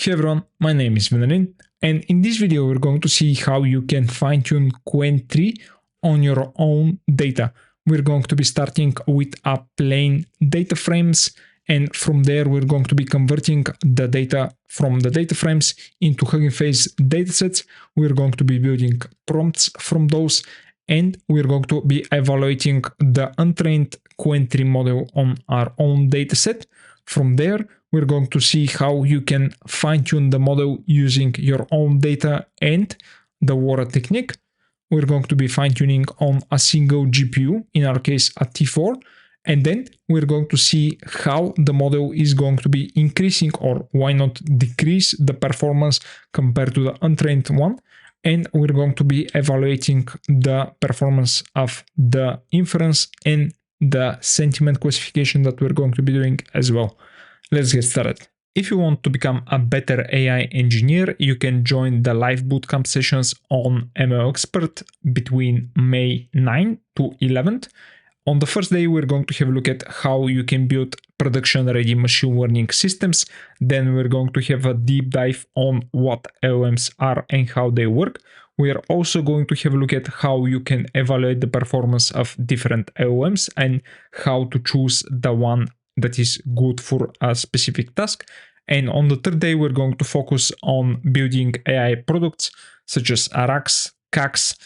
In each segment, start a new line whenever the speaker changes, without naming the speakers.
Hey everyone, my name is Venerin, and in this video we're going to see how you can fine-tune Qwen 3 on your own data. We're going to be starting with a plain data frames, and from there we're going to be converting the data from the data frames into HuggingFace datasets. We're going to be building prompts from those, and we're going to be evaluating the untrained Qwen 3 model on our own dataset. From there, we're going to see how you can fine-tune the model using your own data and the LoRA technique. We're going to be fine-tuning on a single GPU, in our case a T4, and then we're going to see how the model is going to be increasing, or why not decrease, the performance compared to the untrained one. And we're going to be evaluating the performance of the inference and the sentiment classification that we're going to be doing as well. Let's get started. If you want to become a better AI engineer, you can join the live bootcamp sessions on ML Expert between May 9 to 11th. On the first day, we're going to have a look at how you can build production-ready machine learning systems. Then we're going to have a deep dive on what LLMs are and how they work. We are also going to have a look at how you can evaluate the performance of different LLMs and how to choose the one that is good for a specific task. And on the third day, we're going to focus on building AI products such as RAGs, CAGs,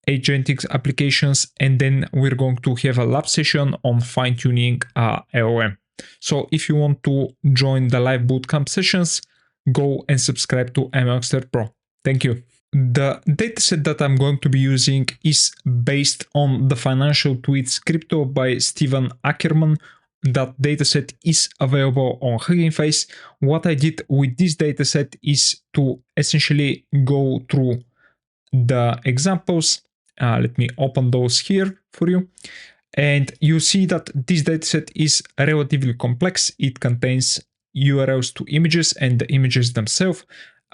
agentic applications, and then we're going to have a lab session on fine-tuning LLM. So if you want to join the live bootcamp sessions, go and subscribe to ML Expert Pro. Thank you. The dataset that I'm going to be using is based on the Financial Tweets Crypto by Stephen Ackerman. That dataset is available on HuggingFace. What I did with this dataset is to essentially go through the examples. Let me open those here for you. And you see that this dataset is relatively complex. It contains URLs to images and the images themselves.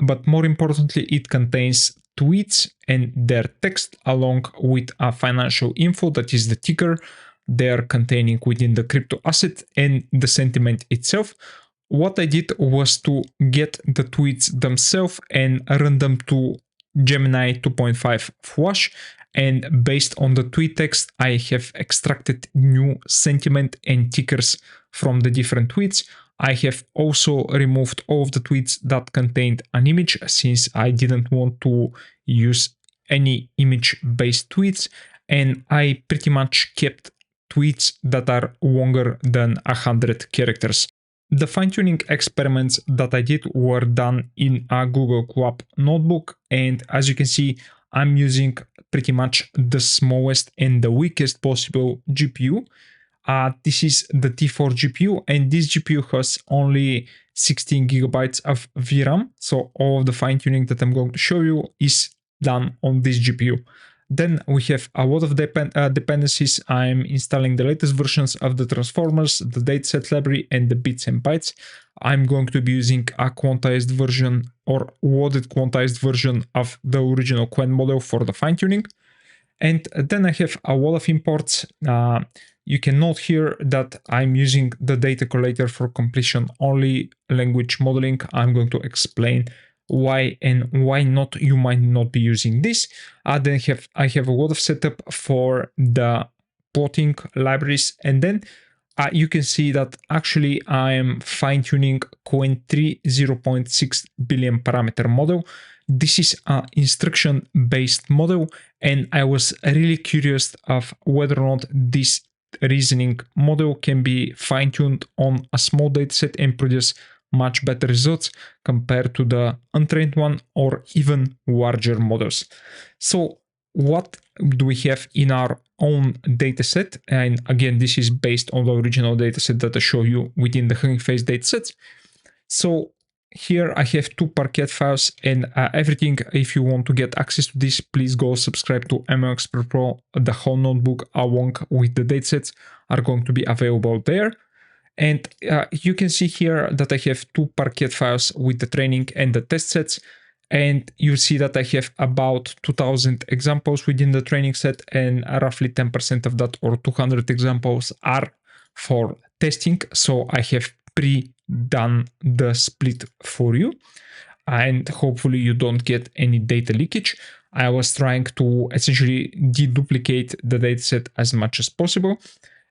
But more importantly, it contains tweets and their text along with a financial info, that is the ticker they're containing within the crypto asset and the sentiment itself. What I did was to get the tweets themselves and run them to Gemini 2.5 Flash, and based on the tweet text, I have extracted new sentiment and tickers from the different tweets. I have also removed all of the tweets that contained an image, since I didn't want to use any image-based tweets, and I pretty much kept tweets that are longer than 100 characters. The fine-tuning experiments that I did were done in a Google Colab notebook, and as you can see, I'm using pretty much the smallest and the weakest possible GPU. This is the T4 GPU, and this GPU has only 16 gigabytes of VRAM, so all of the fine-tuning that I'm going to show you is done on this GPU. Then we have a lot of dependencies. I'm installing the latest versions of the transformers, the dataset library, and the bits and bytes. I'm going to be using a quantized version or loaded quantized version of the original Qwen model for the fine-tuning. And then I have a lot of imports. You can note here that I'm using the data collator for completion only language modeling. I'm going to explain why and why not you might not be using this. Then I have a lot of setup for the plotting libraries, and then you can see that actually I am fine-tuning Qwen 3 0.6 billion parameter model. This is an instruction-based model, and I was really curious of whether or not this reasoning model can be fine-tuned on a small dataset and produce much better results compared to the untrained one or even larger models. So what do we have in our own dataset? And again, this is based on the original dataset that I show you within the HuggingFace datasets. So here I have two Parquet files and everything. If you want to get access to this, please go subscribe to ML Expert Pro. The whole notebook along with the datasets are going to be available there. And you can see here that I have two Parquet files with the training and the test sets. And you see that I have about 2000 examples within the training set, and roughly 10% of that, or 200 examples, are for testing. So I have done the split for you, and hopefully you don't get any data leakage. I was trying to essentially deduplicate the dataset as much as possible.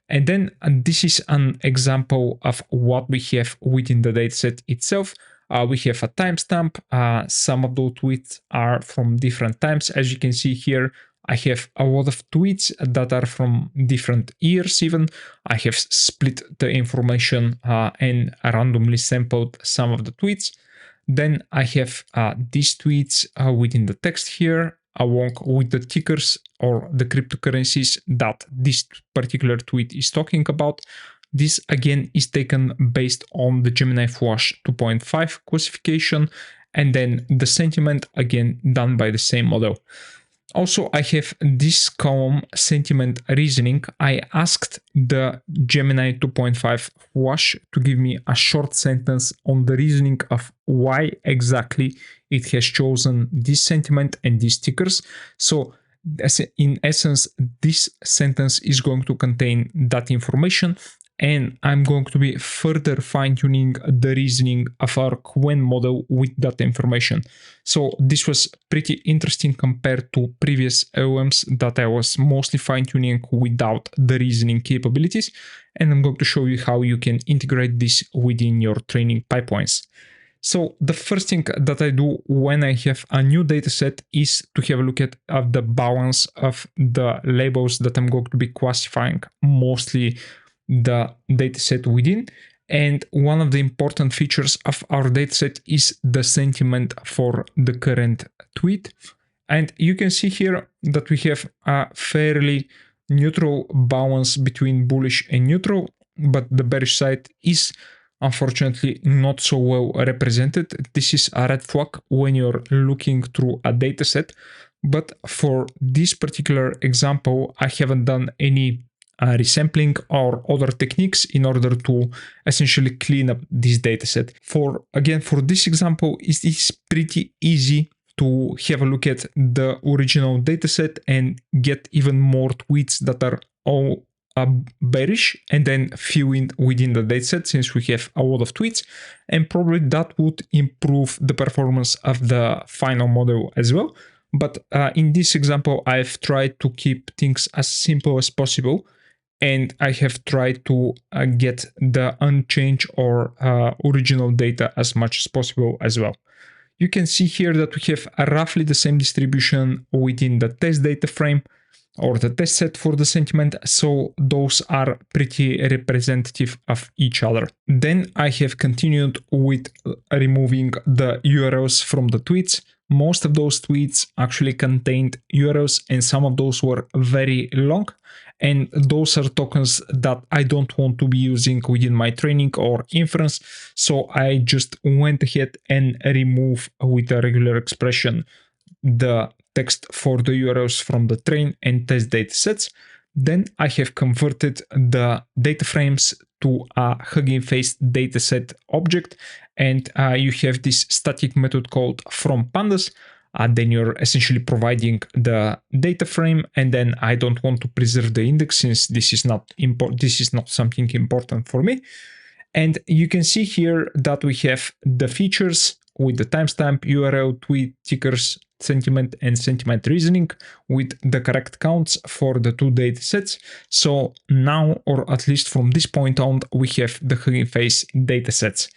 And then this is an example of what we have within the dataset itself. We have a timestamp. Some of those tweets are from different times. As you can see here, I have a lot of tweets that are from different years even. I have split the information and randomly sampled some of the tweets. Then I have these tweets within the text here, along with the tickers or the cryptocurrencies that this particular tweet is talking about. This again is taken based on the Gemini Flash 2.5 classification, and then the sentiment again done by the same model. Also, I have this column, sentiment reasoning. I asked the Gemini 2.5 Flash to give me a short sentence on the reasoning of why exactly it has chosen this sentiment and these stickers. So in essence, this sentence is going to contain that information, and I'm going to be further fine-tuning the reasoning of our Qwen model with that information. So this was pretty interesting compared to previous LLMs that I was mostly fine-tuning without the reasoning capabilities, and I'm going to show you how you can integrate this within your training pipelines. So the first thing that I do when I have a new dataset is to have a look at the balance of the labels that I'm going to be classifying, mostly the dataset within. And one of the important features of our dataset is the sentiment for the current tweet. And you can see here that we have a fairly neutral balance between bullish and neutral, but the bearish side is unfortunately not so well represented. This is a red flag when you're looking through a dataset. But for this particular example, I haven't done any resampling or other techniques in order to essentially clean up this dataset. For this example, it is pretty easy to have a look at the original dataset and get even more tweets that are all bearish, and then fill in within the dataset since we have a lot of tweets, and probably that would improve the performance of the final model as well. But in this example, I've tried to keep things as simple as possible, and I have tried to get the unchanged or original data as much as possible as well. You can see here that we have roughly the same distribution within the test data frame or the test set for the sentiment, so those are pretty representative of each other. Then I have continued with removing the URLs from the tweets. Most of those tweets actually contained URLs, and some of those were very long, and those are tokens that I don't want to be using within my training or inference, so I just went ahead and removed with a regular expression the text for the URLs from the train and test datasets. Then I have converted the data frames to a HuggingFace dataset object, and you have this static method called fromPandas. Then you're essentially providing the data frame, and then I don't want to preserve the index since this is not something important for me. And you can see here that we have the features with the timestamp, URL, tweet, tickers, sentiment, and sentiment reasoning with the correct counts for the two datasets. So now, or at least from this point on, we have the HuggingFace datasets.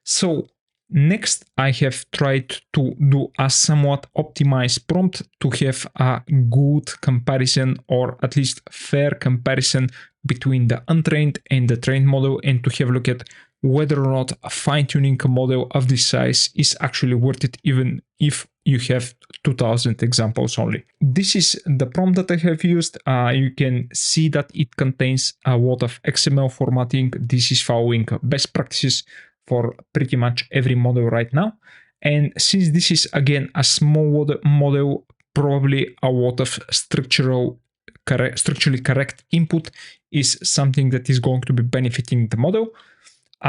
So next, I have tried to do a somewhat optimized prompt to have a good comparison, or at least fair comparison between the untrained and the trained model, and to have a look at whether or not fine-tuning a model of this size is actually worth it, even if you have 2000 examples only. This is the prompt that I have used. You can see that it contains a lot of XML formatting. This is following best practices for pretty much every model right now. And since this is again a small model, probably a lot of structurally correct input is something that is going to be benefiting the model.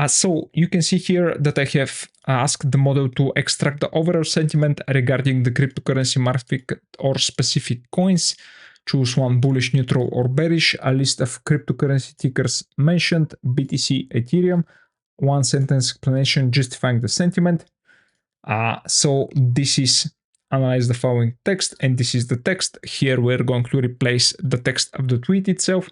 So you can see here that I have asked the model to extract the overall sentiment regarding the cryptocurrency market or specific coins. Choose one: bullish, neutral, or bearish. A list of cryptocurrency tickers mentioned: BTC, Ethereum. one sentence explanation justifying the sentiment. So this is analyze the following text, and this is the text. Here we're going to replace the text of the tweet itself.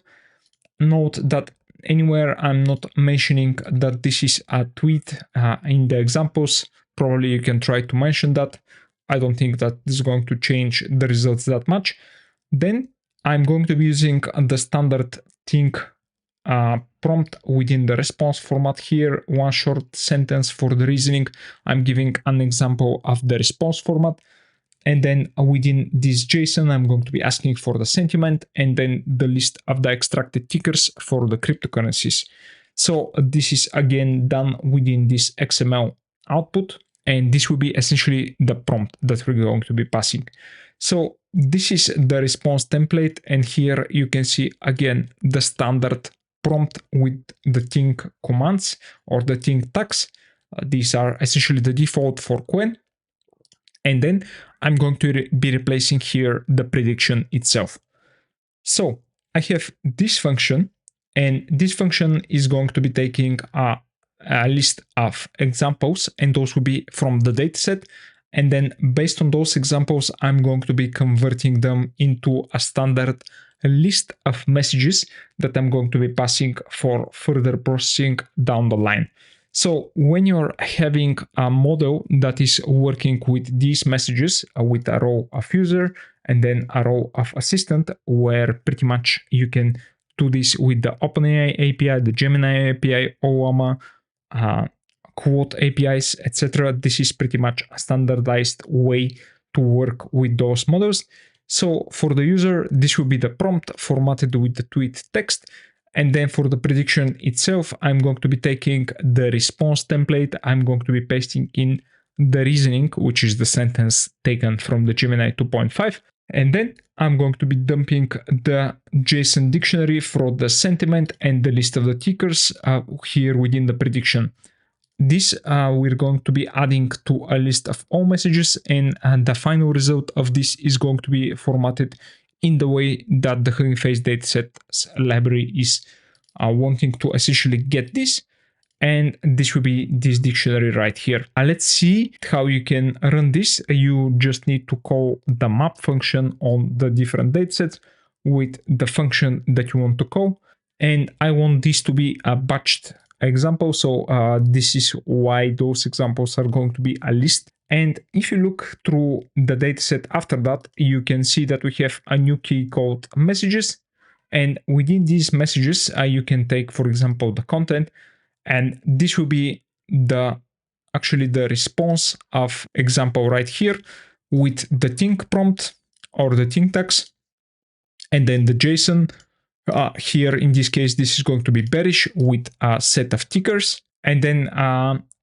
Note that anywhere I'm not mentioning that this is a tweet in the examples. Probably you can try to mention that. I don't think that this is going to change the results that much. Then I'm going to be using the standard think prompt within the response format here. One short sentence for the reasoning. I'm giving an example of the response format. And then within this JSON, I'm going to be asking for the sentiment and then the list of the extracted tickers for the cryptocurrencies. So this is again done within this XML output. And this will be essentially the prompt that we're going to be passing. So this is the response template. And here you can see again the standard prompt with the think commands or the think tags. These are essentially the default for Qwen. And then I'm going to be replacing here the prediction itself. So I have this function, and this function is going to be taking a list of examples, and those will be from the dataset. And then based on those examples, I'm going to be converting them into a standard list of messages that I'm going to be passing for further processing down the line. So when you're having a model that is working with these messages with a row of user and then a row of assistant, where pretty much you can do this with the OpenAI API, the Gemini API, OAMA, Quote APIs, etc. This is pretty much a standardized way to work with those models. So for the user, this will be the prompt formatted with the tweet text. And then for the prediction itself, I'm going to be taking the response template. I'm going to be pasting in the reasoning, which is the sentence taken from the Gemini 2.5. And then I'm going to be dumping the JSON dictionary for the sentiment and the list of the tickers here within the prediction. This we're going to be adding to a list of all messages, and the final result of this is going to be formatted in the way that the HuggingFace datasets library is wanting to essentially get this. And this will be this dictionary right here. Let's see how you can run this. You just need to call the map function on the different datasets with the function that you want to call. And I want this to be a batched example. So this is why those examples are going to be a list. And if you look through the dataset after that, you can see that we have a new key called messages. And within these messages, you can take, for example, the content. And this will be actually the response of example right here with the think prompt or the think tags. And then the JSON. Here, in this case, this is going to be bearish with a set of tickers. And then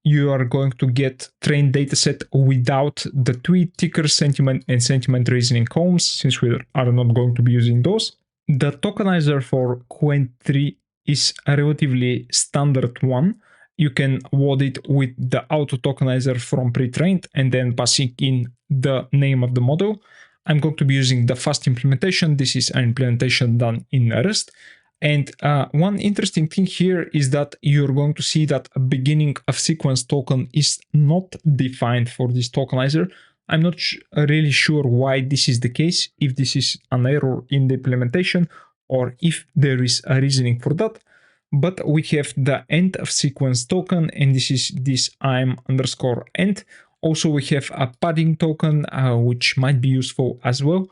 you are going to get trained dataset without the tweet, ticker, sentiment, and sentiment reasoning columns, since we are not going to be using those. The tokenizer for Qwen 3 is a relatively standard one. You can load it with the auto tokenizer from pre-trained and then passing in the name of the model. I'm going to be using the fast implementation. This is an implementation done in Rust. And one interesting thing here is that you're going to see that a beginning of sequence token is not defined for this tokenizer. I'm not really sure why this is the case, if this is an error in the implementation or if there is a reasoning for that. But we have the end of sequence token, and this is this I'm_end. Also, we have a padding token, which might be useful as well.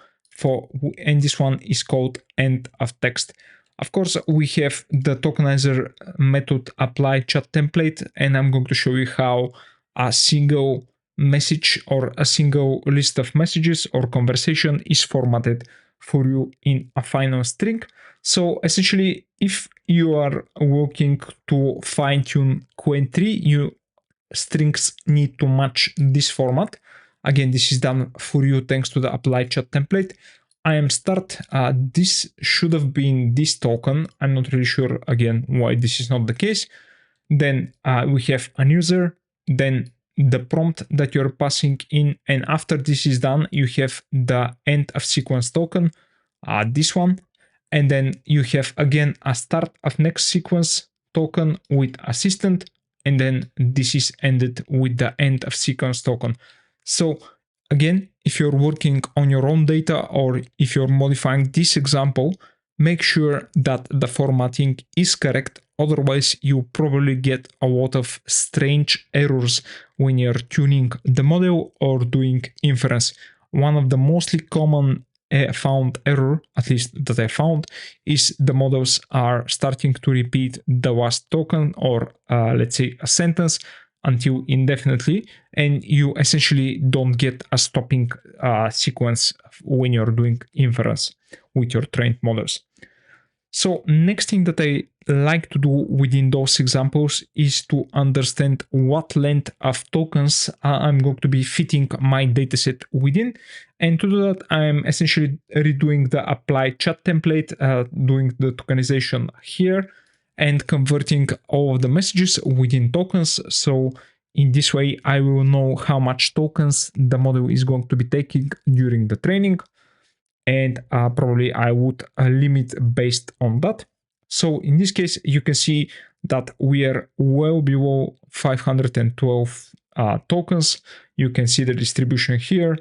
And this one is called end of text. Of course, we have the tokenizer method apply chat template, and I'm going to show you how a single message or a single list of messages or conversation is formatted for you in a final string. So essentially, if you are working to fine-tune Qwen 3, strings need to match this format. Again, this is done for you thanks to the apply chat template. I am start. This should have been this token. I'm not really sure again why this is not the case. Then we have an user, then the prompt that you're passing in, and after this is done, you have the end of sequence token, this one, and then you have again a start of next sequence token with assistant. and then this is ended with the end of sequence token. So again, if you're working on your own data or if you're modifying this example, make sure that the formatting is correct. Otherwise, you probably get a lot of strange errors when you're tuning the model or doing inference. One of the mostly common found error, at least that I found, is the models are starting to repeat the last token or let's say a sentence until indefinitely, and you essentially don't get a stopping sequence when you're doing inference with your trained models. So next thing that I like to do within those examples is to understand what length of tokens I'm going to be fitting my dataset within. And to do that, I'm essentially redoing the apply chat template, doing the tokenization here, and converting all of the messages within tokens. So in this way, I will know how much tokens the model is going to be taking during the training. And probably I would limit based on that. So in this case, you can see that we are well below 512 tokens. You can see the distribution here.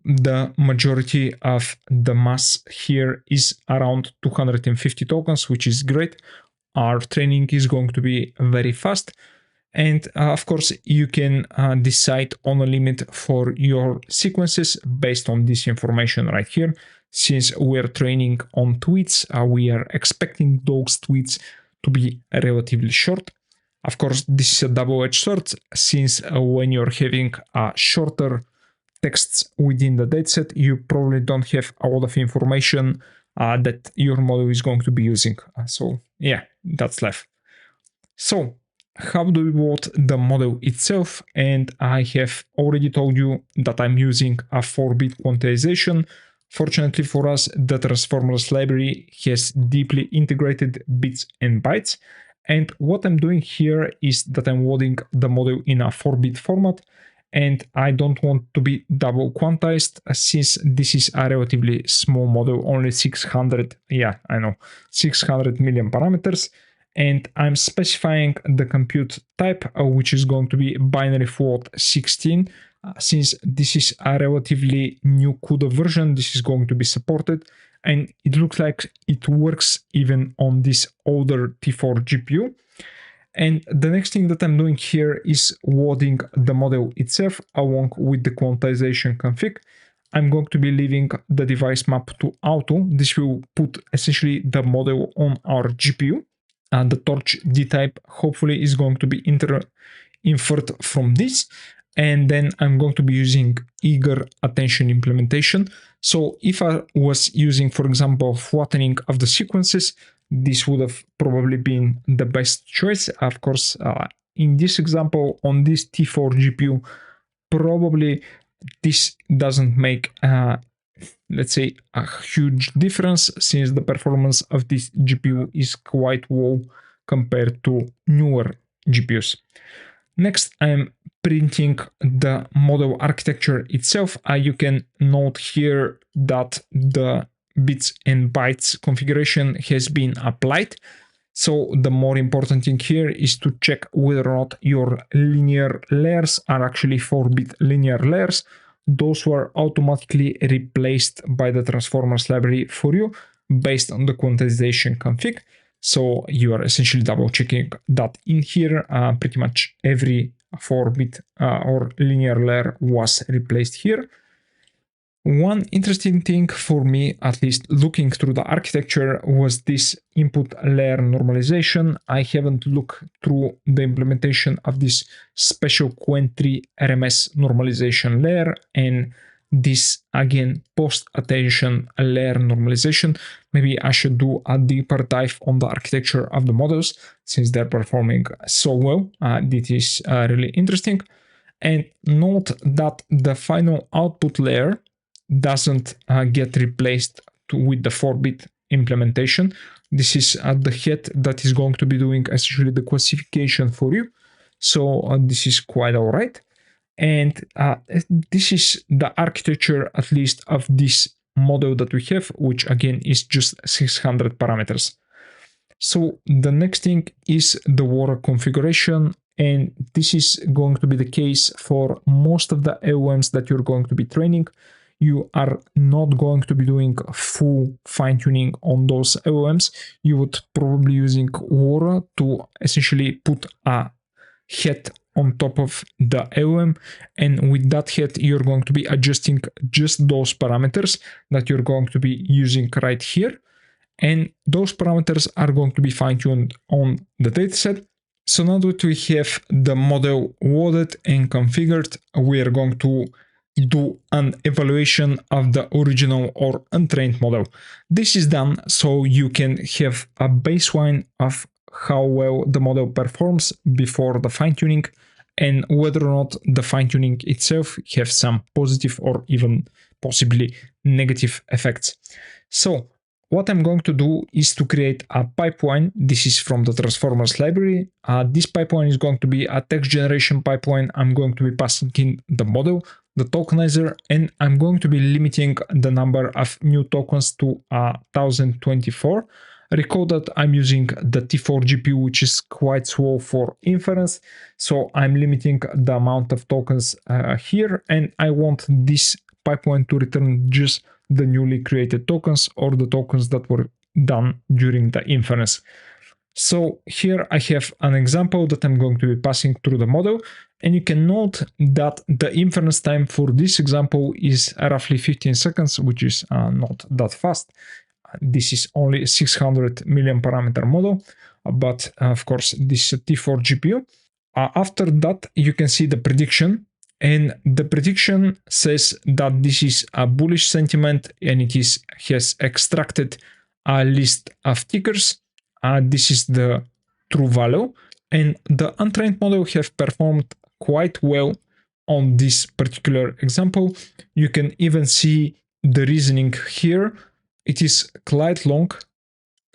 The majority of the mass here is around 250 tokens, which is great. Our training is going to be very fast. And of course, you can decide on a limit for your sequences based on this information right here. Since we're training on tweets, we are expecting those tweets to be relatively short. Of course, this is a double-edged sword, since when you're having shorter texts within the dataset, you probably don't have a lot of information that your model is going to be using. So yeah, that's left. So how do we build the model itself? And I have already told you that I'm using a 4-bit quantization. Fortunately for us, the transformers library has deeply integrated bits and bytes. And what I'm doing here is that I'm loading the model in a 4-bit format. And I don't want to be double quantized, since this is a relatively small model, only 600 million parameters. And I'm specifying the compute type, which is going to be binary float 16. Since this is a relatively new CUDA version, this is going to be supported. And it looks like it works even on this older T4 GPU. And the next thing that I'm doing here is loading the model itself along with the quantization config. I'm going to be leaving the device map to auto. This will put essentially the model on our GPU. And the torch D type hopefully is going to be inferred from this. And then I'm going to be using eager attention implementation. So if I was using, for example, flattening of the sequences, this would have probably been the best choice. Of course, in this example, on this T4 GPU, probably this doesn't make, let's say, a huge difference, since the performance of this GPU is quite low compared to newer GPUs. Next, I'm printing the model architecture itself. You can note here that the bits and bytes configuration has been applied. So the more important thing here is to check whether or not your linear layers are actually 4-bit linear layers. Those were automatically replaced by the transformers library for you based on the quantization config. So you are essentially double checking that in here, pretty much every 4-bit or linear layer was replaced here. One interesting thing for me, at least looking through the architecture, was this input layer normalization. I haven't looked through the implementation of this special Quant3 RMS normalization layer, and this again post attention layer normalization. Maybe I should do a deeper dive on the architecture of the models, since they're performing so well. This is really interesting. And note that the final output layer doesn't get replaced with the 4-bit implementation. This is the head that is going to be doing essentially the classification for you. So this is quite all right. And this is the architecture, at least, of this model that we have, which again is just 600 parameters. So the next thing is the LoRA configuration. And this is going to be the case for most of the LLMs that you're going to be training. You are not going to be doing full fine-tuning on those LLMs. You would probably using LoRA to essentially put a head on top of the LLM, and with that head you're going to be adjusting just those parameters that you're going to be using right here, and those parameters are going to be fine-tuned on the dataset. So now that we have the model loaded and configured, we are going to do an evaluation of the original or untrained model. This is done so you can have a baseline of how well the model performs before the fine-tuning, and whether or not the fine-tuning itself has some positive or even possibly negative effects. So what I'm going to do is to create a pipeline. This is from the Transformers library. This pipeline is going to be a text generation pipeline. I'm going to be passing in the model, the tokenizer, and I'm going to be limiting the number of new tokens to 1024. Recall that I'm using the T4 GPU, which is quite slow for inference. So I'm limiting the amount of tokens here, and I want this pipeline to return just the newly created tokens or the tokens that were done during the inference. So here I have an example that I'm going to be passing through the model, and you can note that the inference time for this example is roughly 15 seconds, which is not that fast. This is only a 600 million parameter model, but of course this is a T4 GPU. After that, you can see the prediction, and the prediction says that this is a bullish sentiment, and it has extracted a list of tickers. This is the true value, and the untrained model have performed quite well on this particular example. You can even see the reasoning here. It is quite long,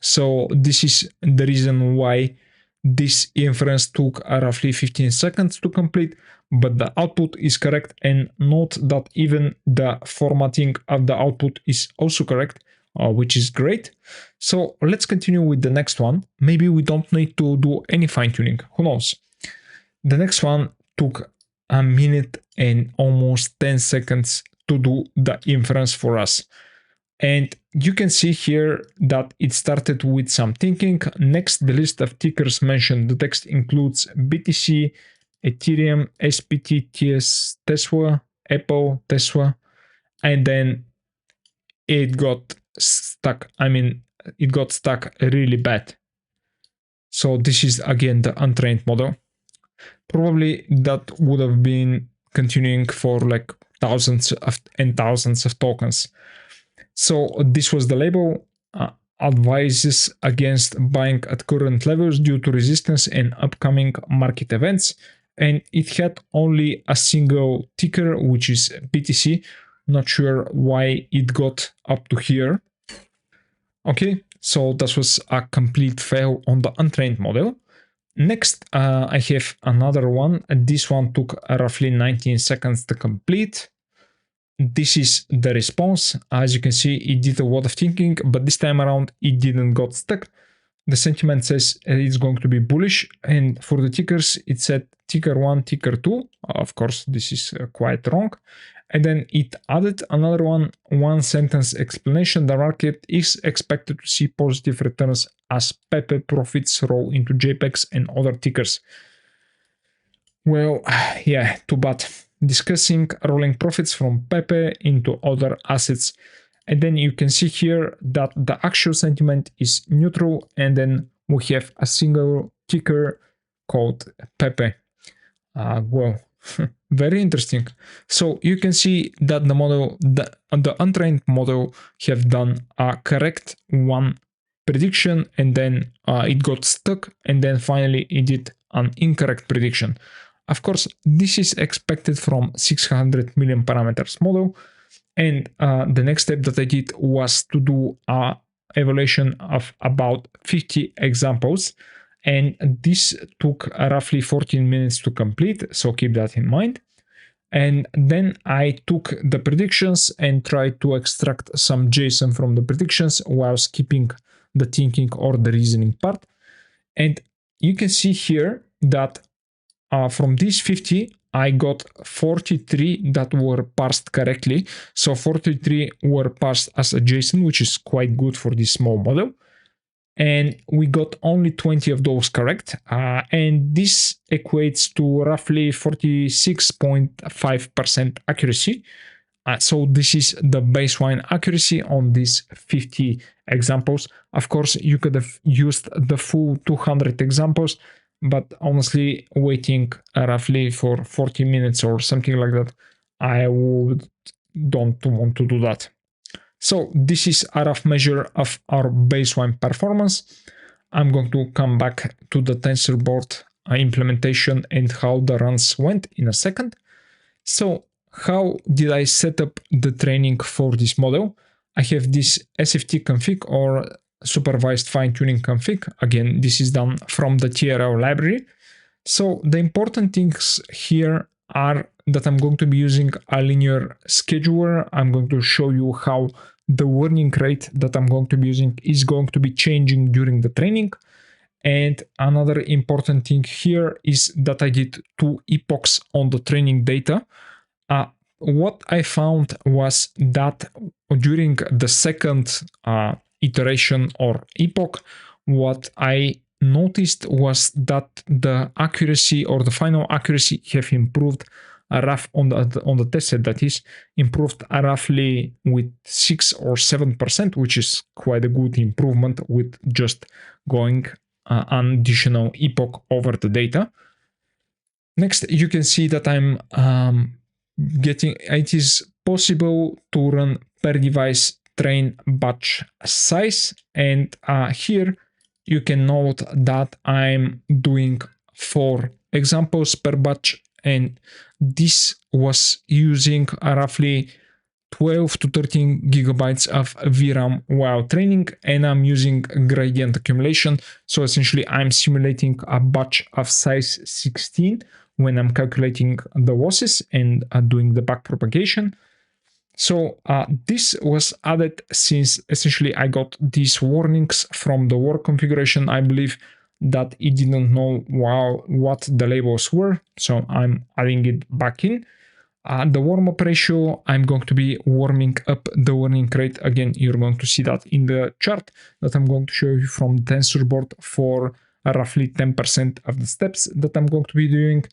so this is the reason why this inference took roughly 15 seconds to complete, but the output is correct, and note that even the formatting of the output is also correct, which is great. So let's continue with the next one. Maybe we don't need to do any fine-tuning, who knows. The next one took a minute and almost 10 seconds to do the inference for us. And you can see here that it started with some thinking. Next, the list of tickers mentioned. The text includes BTC, Ethereum, SPT, TS, Tesla, Apple, Tesla, and then it got stuck. It got stuck really bad. So this is again the untrained model. Probably that would have been continuing for like thousands and thousands of tokens. So this was the label. Advises against buying at current levels due to resistance and upcoming market events. And it had only a single ticker, which is BTC. Not sure why it got up to here. Okay, so that was a complete fail on the untrained model. Next, I have another one. This one took roughly 19 seconds to complete. This is the response. As you can see, it did a lot of thinking, but this time around it didn't got stuck. The sentiment says it's going to be bullish, and for the tickers it said ticker 1, ticker 2. Of course, this is quite wrong. And then it added another one sentence explanation. The market is expected to see positive returns as Pepe profits roll into JPEGs and other tickers. Well, yeah, too bad. Discussing rolling profits from Pepe into other assets. And then you can see here that the actual sentiment is neutral, and then we have a single ticker called Pepe. Well, very interesting. So you can see that the model, the untrained model, have done a correct one prediction, and then it got stuck, and then finally it did an incorrect prediction. Of course, this is expected from 600 million parameters model. And the next step that I did was to do an evaluation of about 50 examples. And this took roughly 14 minutes to complete, so keep that in mind. And then I took the predictions and tried to extract some JSON from the predictions while skipping the thinking or the reasoning part. And you can see here that from these 50, I got 43 that were parsed correctly. So 43 were parsed as a JSON, which is quite good for this small model. And we got only 20 of those correct. And this equates to roughly 46.5% accuracy. So this is the baseline accuracy on these 50 examples. Of course, you could have used the full 200 examples, but honestly, waiting roughly for 40 minutes or something like that, I don't want to do that. So this is a rough measure of our baseline performance. I'm going to come back to the Tensorboard implementation and how the runs went in a second. So how did I set up the training for this model? I have this SFT config or supervised fine-tuning config. Again, this is done from the TRL library. So the important things here are that I'm going to be using a linear scheduler. I'm going to show you how the warning rate that I'm going to be using is going to be changing during the training. And another important thing here is that I did 2 epochs on the training data. What I found was that during the second iteration or epoch, what I noticed was that the accuracy or the final accuracy have improved on the test set, that is improved roughly with 6 or 7%, which is quite a good improvement with just going an additional epoch over the data. Next, you can see that I'm it is possible to run per device train batch size, and here you can note that I'm doing 4 examples per batch, and this was using roughly 12 to 13 gigabytes of VRAM while training, and I'm using gradient accumulation. So essentially I'm simulating a batch of size 16 when I'm calculating the losses and doing the backpropagation. So this was added since essentially I got these warnings from the work configuration. I believe that it didn't know what the labels were, so I'm adding it back in. The warm-up ratio, I'm going to be warming up the warning rate. Again, you're going to see that in the chart that I'm going to show you from Tensorboard for roughly 10% of the steps that I'm going to be doing.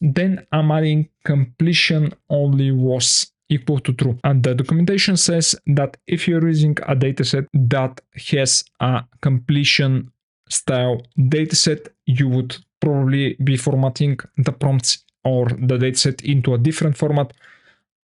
Then I'm adding completion only was equal to true. And the documentation says that if you're using a dataset that has a completion style dataset, you would probably be formatting the prompts or the dataset into a different format.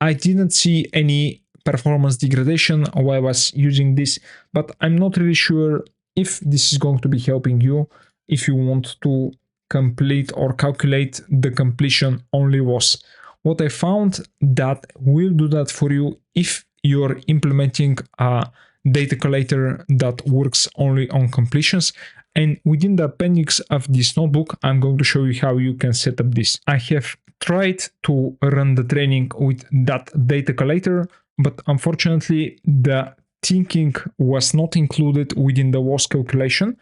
I didn't see any performance degradation while I was using this, but I'm not really sure if this is going to be helping you if you want to complete or calculate the completion only loss. What I found that will do that for you if you're implementing a data collator that works only on completions. And within the appendix of this notebook, I'm going to show you how you can set up this. I have tried to run the training with that data collator, but unfortunately the thinking was not included within the loss calculation.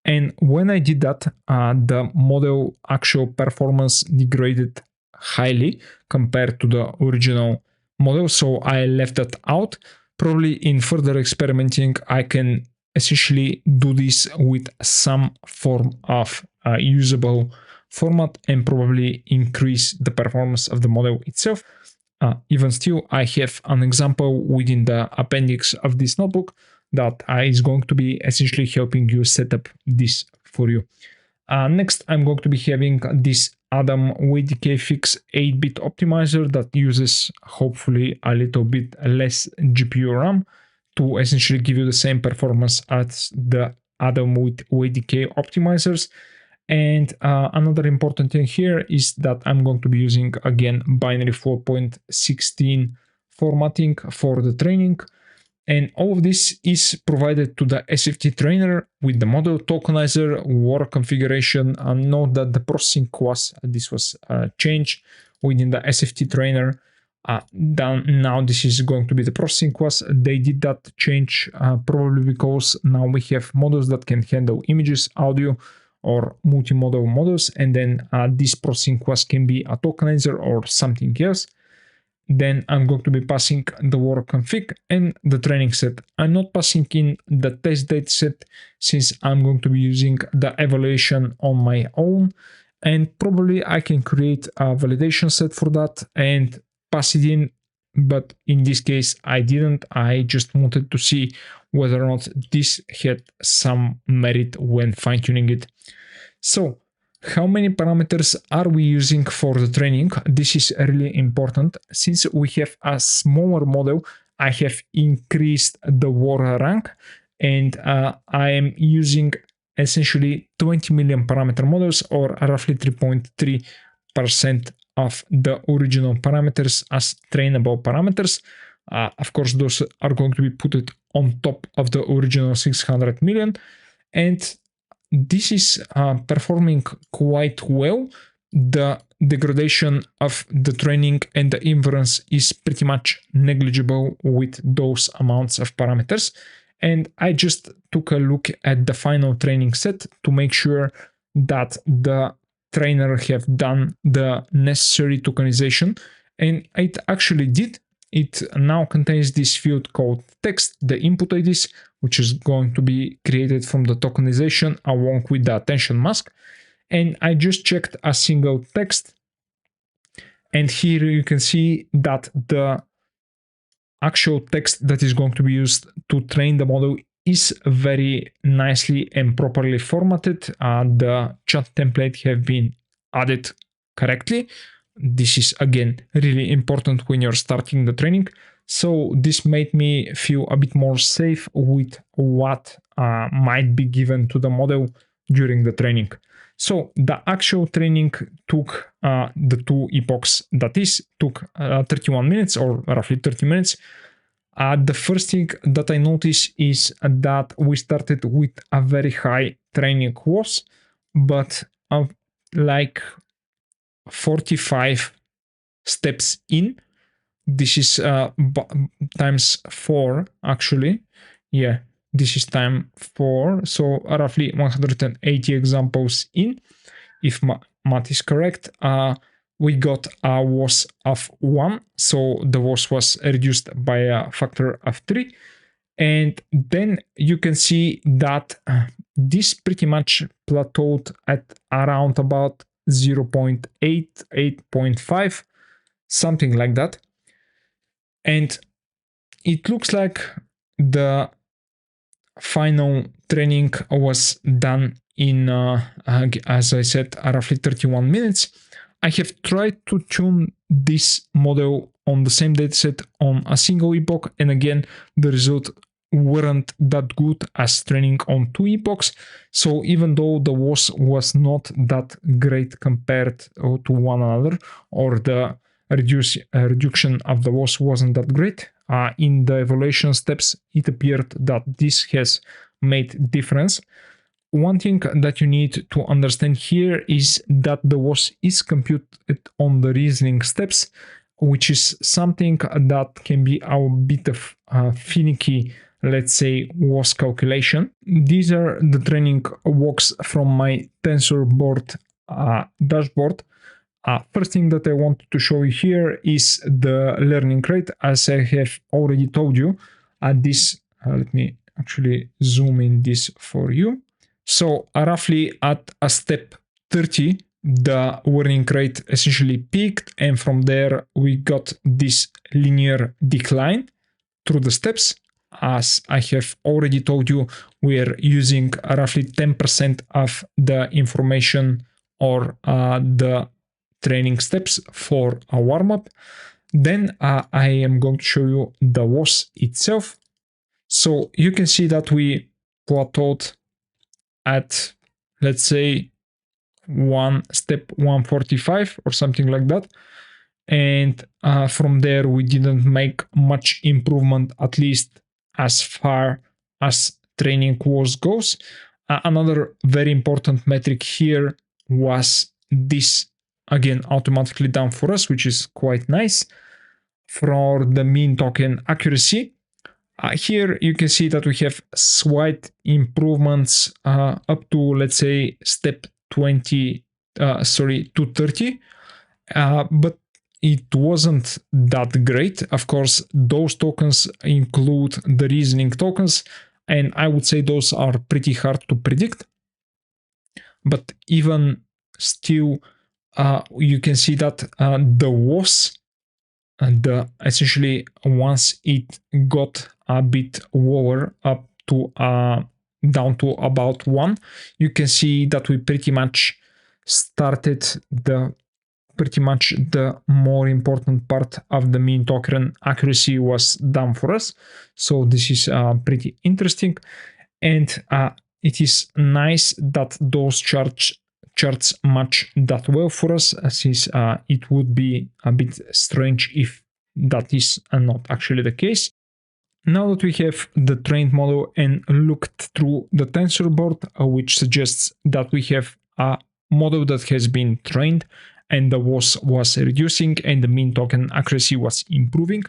And when I did that, the model actual performance degraded highly compared to the original model. So I left that out. Probably in further experimenting, I can essentially do this with some form of usable format and probably increase the performance of the model itself. Even still, I have an example within the appendix of this notebook that is going to be essentially helping you set up this for you. Next, I'm going to be having this Adam WDK Fix 8-bit optimizer that uses hopefully a little bit less GPU RAM to essentially give you the same performance as the Adam WDK optimizers. And another important thing here is that I'm going to be using again binary 4.16 formatting for the training. And all of this is provided to the SFT trainer with the model tokenizer, work configuration, and note that the processing class, this was changed within the SFT trainer. Now this is going to be the processing class. They did that change probably because now we have models that can handle images, audio, or multimodal models, and then this processing class can be a tokenizer or something else. Then I'm going to be passing the LoRA config and the training set. I'm not passing in the test dataset since I'm going to be using the evaluation on my own, and probably I can create a validation set for that and pass it in, but in this case I didn't. I just wanted to see whether or not this had some merit when fine-tuning it. So how many parameters are we using for the training? This is really important. Since we have a smaller model, I have increased the LoRA rank, and I am using essentially 20 million parameter models, or roughly 3.3% of the original parameters as trainable parameters. Of course, those are going to be put on top of the original 600 million, and this is performing quite well. The degradation of the training and the inference is pretty much negligible with those amounts of parameters. And I just took a look at the final training set to make sure that the trainer have done the necessary tokenization, and it actually did. It now contains this field called text, the input IDs, which is going to be created from the tokenization along with the attention mask. And I just checked a single text, and here you can see that the actual text that is going to be used to train the model is very nicely and properly formatted. The chat template have been added correctly. This is again really important when you're starting the training. So this made me feel a bit more safe with what might be given to the model during the training. So the actual training took the 2 epochs, that is, took 31 minutes or roughly 30 minutes. The first thing that I noticed is that we started with a very high training loss, but like 45 steps in, this is times 4 actually. Yeah, this is time 4, so roughly 180 examples in, if math is correct. We got a loss of 1, so the loss was reduced by a factor of 3. And then you can see that this pretty much plateaued at around about 0.8, 8.5, something like that. And it looks like the final training was done in, as I said, roughly 31 minutes. I have tried to tune this model on the same dataset on a single epoch, and again, the result weren't that good as training on 2 epochs. So even though the loss was not that great compared to one another, or the reduction of the loss wasn't that great, in the evaluation steps, it appeared that this has made difference. One thing that you need to understand here is that the loss is computed on the reasoning steps, which is something that can be a bit of finicky, let's say, loss calculation. These are the training walks from my Tensorboard dashboard. First thing that I want to show you here is the learning rate. As I have already told you, at this, let me actually zoom in this for you. So roughly at a step 30, the learning rate essentially peaked, and from there we got this linear decline through the steps. As I have already told you, we are using roughly 10% of the information or the training steps for a warm-up. Then I am going to show you the loss itself. So you can see that we plateaued at, let's say, step 145 or something like that. And from there, we didn't make much improvement, at least as far as training loss goes. Another very important metric here was this, again, automatically done for us, which is quite nice. For the mean token accuracy, Here you can see that we have slight improvements up to, let's say, step 20, to 30, but it wasn't that great. Of course, those tokens include the reasoning tokens, and I would say those are pretty hard to predict. But even still, you can see that the was essentially once it got a bit lower up to down to about 1, you can see that we pretty much started the more important part of the mean token accuracy was done for us. So this is pretty interesting, and it is nice that those charts match that well for us, since it would be a bit strange if that is not actually the case. Now that we have the trained model and looked through the Tensorboard, which suggests that we have a model that has been trained and the loss was reducing and the mean token accuracy was improving,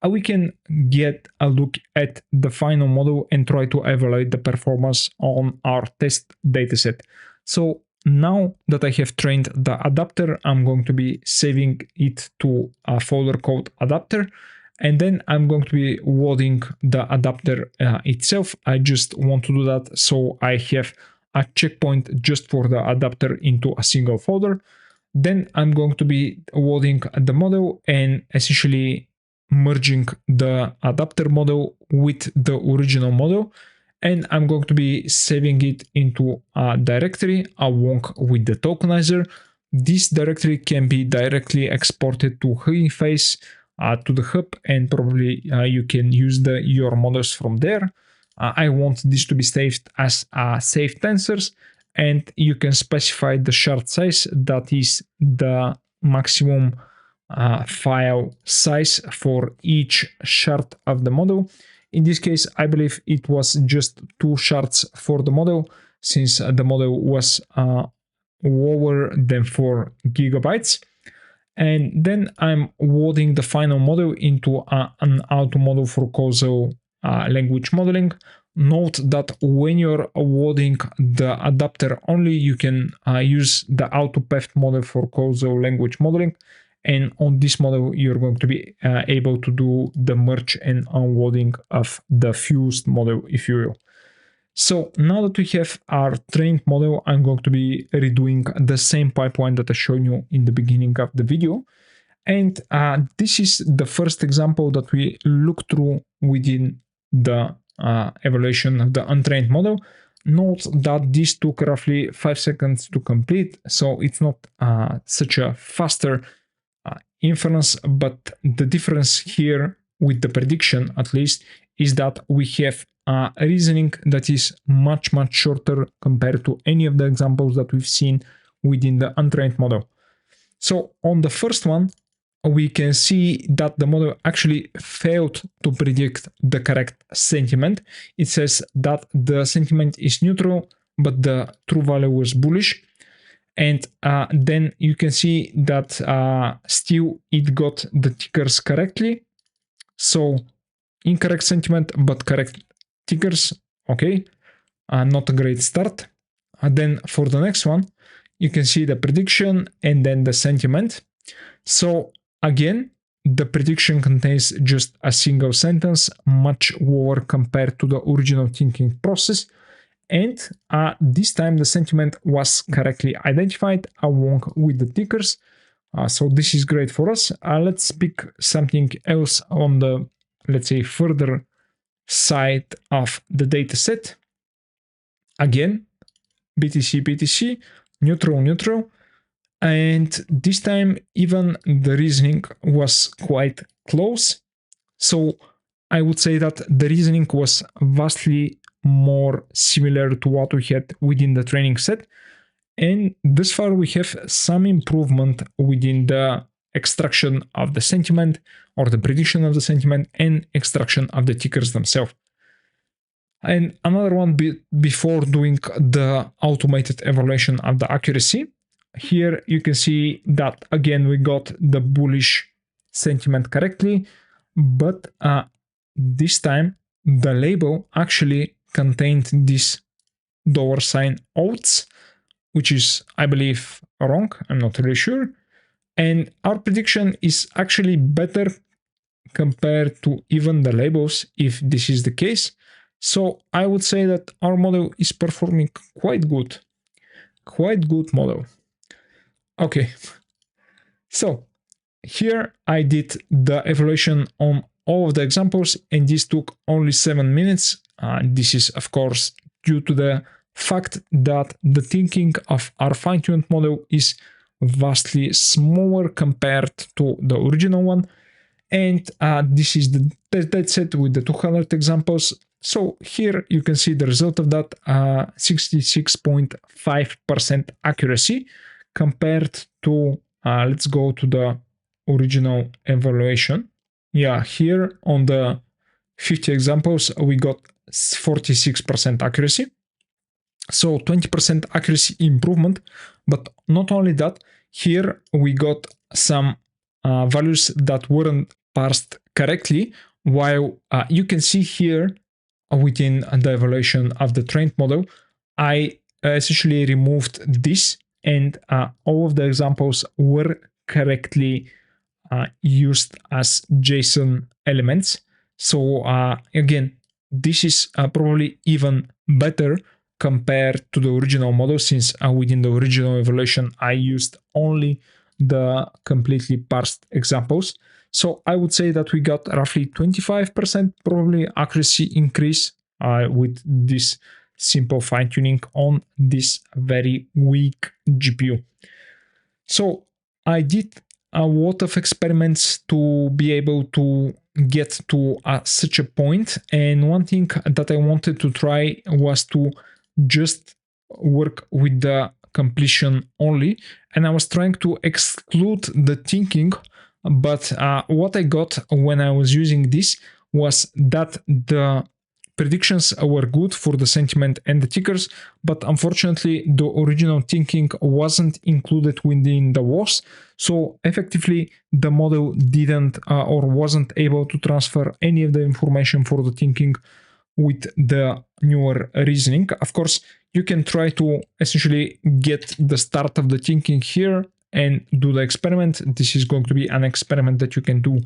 we can get a look at the final model and try to evaluate the performance on our test dataset. So now that I have trained the adapter, I'm going to be saving it to a folder called adapter, and then I'm going to be loading the adapter itself. I just want to do that so I have a checkpoint just for the adapter into a single folder. Then I'm going to be loading the model and essentially merging the adapter model with the original model, and I'm going to be saving it into a directory along with the tokenizer. This directory can be directly exported to HuggingFace, to the hub, and probably you can use your models from there. I want this to be saved as saved tensors, and you can specify the shard size, that is the maximum file size for each shard of the model. In this case, I believe it was just 2 shards for the model, since the model was lower than 4 gigabytes. And then I'm loading the final model into an auto model for causal language modeling. Note that when you're loading the adapter only, you can use the autopath model for causal language modeling. And on this model, you're going to be able to do the merge and unloading of the fused model, if you will. So now that we have our trained model, I'm going to be redoing the same pipeline that I showed you in the beginning of the video. And this is the first example that we look through within the evaluation of the untrained model. Note that this took roughly 5 seconds to complete, so it's not such a faster inference, but the difference here with the prediction, at least, is that we have a reasoning that is much shorter compared to any of the examples that we've seen within the untrained model. So on the first one, we can see that the model actually failed to predict the correct sentiment. It says that the sentiment is neutral, but the true value was bullish. And then you can see that still it got the tickers correctly. So incorrect sentiment, but correct tickers. Okay, not a great start. Then for the next one, you can see the prediction and then the sentiment. So again, the prediction contains just a single sentence, much lower compared to the original thinking process. And this time the sentiment was correctly identified along with the tickers. So this is great for us. Let's pick something else on the, let's say, further side of the data set. Again, BTC, neutral. And this time even the reasoning was quite close. So I would say that the reasoning was vastly more similar to what we had within the training set. And thus far we have some improvement within the extraction of the sentiment or the prediction of the sentiment and extraction of the tickers themselves. And another one before doing the automated evaluation of the accuracy. Here you can see that again we got the bullish sentiment correctly, but this time the label actually contained this $sign oats, which is, I believe, wrong. I'm not really sure. And our prediction is actually better compared to even the labels if this is the case. So I would say that our model is performing quite good. Quite good model. Okay. So here I did the evaluation on all of the examples, and this took only 7 minutes. This is, of course, due to the fact that the thinking of our fine-tuned model is vastly smaller compared to the original one. And this is the dataset with the 200 examples. So here you can see the result of that, 66.5% accuracy compared to, let's go to the original evaluation. Yeah, here on the 50 examples, we got 46% accuracy. So 20% accuracy improvement. But not only that, here we got some values that weren't parsed correctly, while you can see here within the evaluation of the trained model, I essentially removed this, and all of the examples were correctly used as JSON elements. So again, this is probably even better compared to the original model, since within the original evaluation I used only the completely parsed examples. So I would say that we got roughly 25% probably accuracy increase with this simple fine-tuning on this very weak GPU. So I did a lot of experiments to be able to get to such a point, and one thing that I wanted to try was to just work with the completion only, and I was trying to exclude the thinking, but what I got when I was using this was that the predictions were good for the sentiment and the tickers, but unfortunately the original thinking wasn't included within the WOS, so effectively the model didn't or wasn't able to transfer any of the information for the thinking with the newer reasoning. Of course, you can try to essentially get the start of the thinking here and do the experiment. This is going to be an experiment that you can do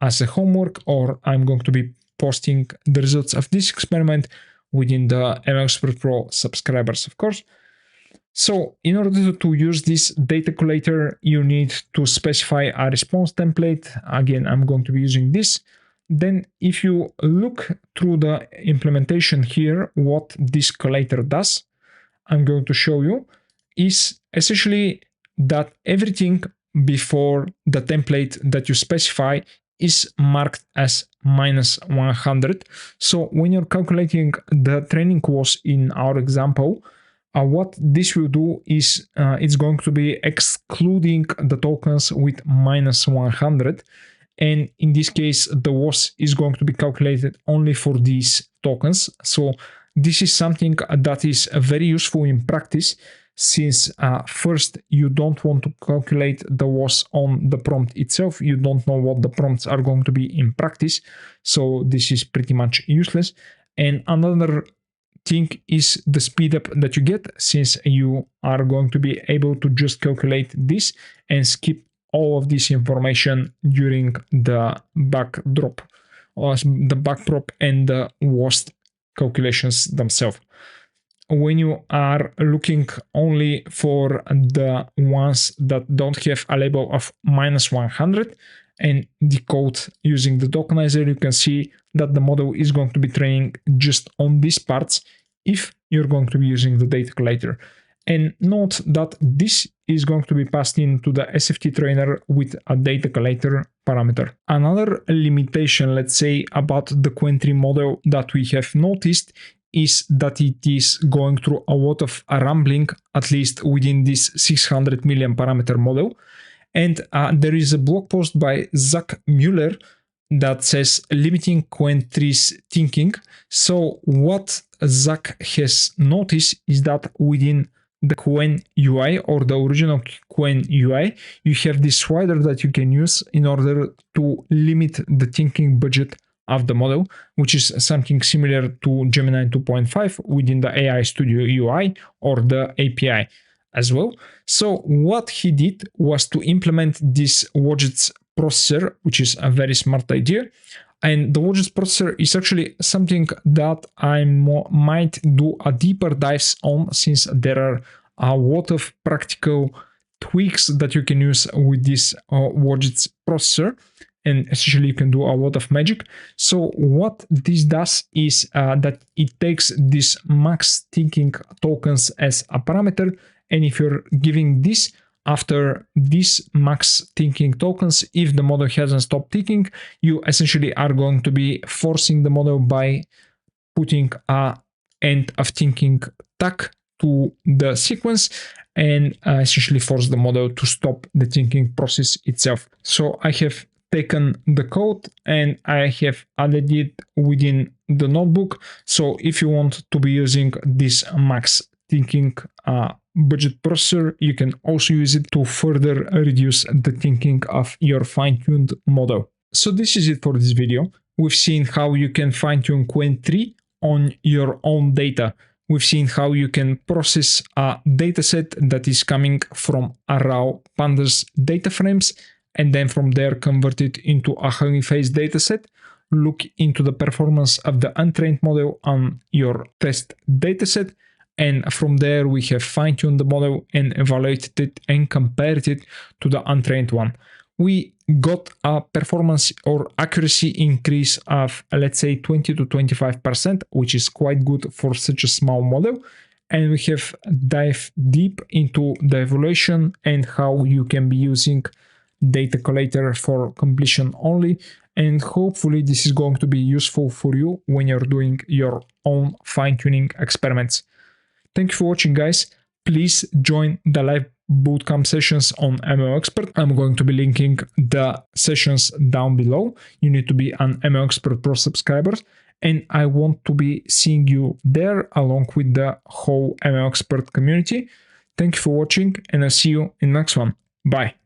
as a homework, or I'm going to be posting the results of this experiment within the MLExpert Pro subscribers, of course. So in order to use this data collator, you need to specify a response template. Again, I'm going to be using this. Then if you look through the implementation here, what this collator does, I'm going to show you, is essentially that everything before the template that you specify is marked as -100. So when you're calculating the training course in our example, what this will do is it's going to be excluding the tokens with -100. And in this case, the WOS is going to be calculated only for these tokens. So this is something that is very useful in practice, since first, you don't want to calculate the WOS on the prompt itself. You don't know what the prompts are going to be in practice. So this is pretty much useless. And another thing is the speed up that you get, since you are going to be able to just calculate this and skip all of this information during the backdrop, or the backprop and the WOS calculations themselves. When you are looking only for the ones that don't have a label of -100 and decode using the Tokenizer, you can see that the model is going to be training just on these parts if you're going to be using the data collator. And note that this is going to be passed into the SFT trainer with a data collator parameter. Another limitation, let's say, about the Quant3 model that we have noticed is that it is going through a lot of rambling, at least within this 600 million parameter model. And there is a blog post by Zach Mueller that says limiting Quant3's thinking. So what Zach has noticed is that within the Qwen UI, or the original Qwen UI, you have this slider that you can use in order to limit the thinking budget of the model, which is something similar to Gemini 2.5 within the AI Studio UI or the API as well. So what he did was to implement this widgets processor, which is a very smart idea. And the widgets processor is actually something that I might do a deeper dives on, since there are a lot of practical tweaks that you can use with this widgets processor, and essentially you can do a lot of magic. So what this does is that it takes these max thinking tokens as a parameter, and if you're giving this after these max thinking tokens, if the model hasn't stopped thinking, you essentially are going to be forcing the model by putting a end of thinking tag to the sequence, and essentially force the model to stop the thinking process itself. So I have taken the code and I have added it within the notebook. So if you want to be using this max thinking budget processor, you can also use it to further reduce the thinking of your fine-tuned model. So this is it for this video. We've seen how you can fine-tune Qwen 3 on your own data. We've seen how you can process a dataset that is coming from a raw pandas data frames, and then from there convert it into a HuggingFace dataset. Look into the performance of the untrained model on your test dataset, and from there we have fine-tuned the model and evaluated it and compared it to the untrained one. We got a performance or accuracy increase of, let's say, 20 to 25%, which is quite good for such a small model. And we have dived deep into the evaluation and how you can be using data collator for completion only. And hopefully this is going to be useful for you when you're doing your own fine-tuning experiments. Thank you for watching, guys. Please join the live bootcamp sessions on ML Expert. I'm going to be linking the sessions down below. You need to be an ML Expert Pro subscriber, and I want to be seeing you there along with the whole ML Expert community. Thank you for watching, and I'll see you in the next one. Bye.